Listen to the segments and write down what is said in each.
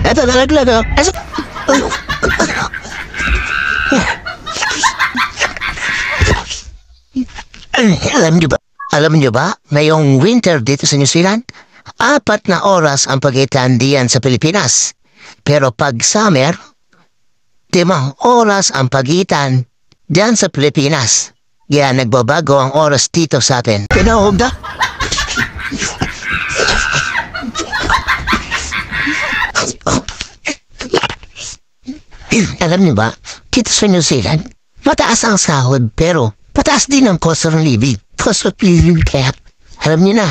Eto, nalaglag oh. Alam niyo ba, ngayong winter dito sa New Zealand, 4 na oras ang pagitan diyan sa Pilipinas. Pero pag summer, 5 oras ang pagitan diyan sa Pilipinas. Kaya nagbabago ang oras dito sa atin. Pinahog na? Alam niyo ba, dito sa New Zealand, mataas ang sahod pero pataas din ang cost of living. Cost of living kaya, alam niyo na,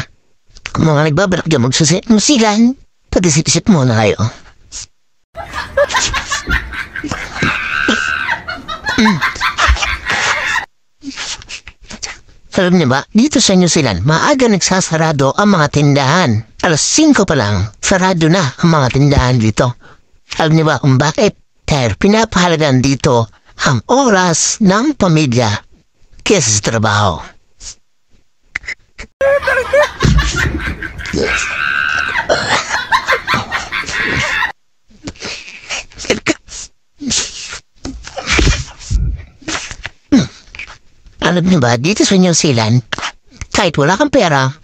kung mga nagbabalak dyan magsusit New Zealand, pag-isip-isip muna kayo. Alam niyo ba, dito sa New Zealand, maaga nagsasarado ang mga tindahan. 5:00 pa lang, sarado na ang mga tindahan dito. Alam niyo ba kung bakit? Dahil pinapahalagan dito ang oras ng pamilya kesa sa trabaho. Alam niyo ba, dito sa New Zealand, kahit wala kang pera,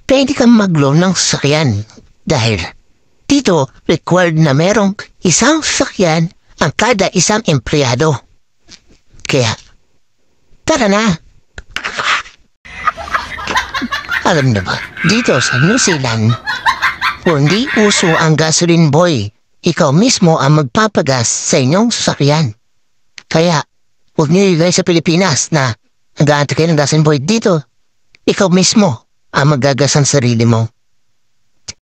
pwede kang mag-loan ng sasakyan. Dahil dito, required na merong isang sasakyan ang kada isang empleyado. Kaya, tara na! Alam niyo ba, dito sa New Zealand, kung di uso ang gasoline boy, ikaw mismo ang magpapagas sa inyong sasakyan. Kaya, huwag niyo ilagay sa Pilipinas na nag-aantay kayo ng gasoline boy dito. Ikaw mismo ang magagas ang sarili mo.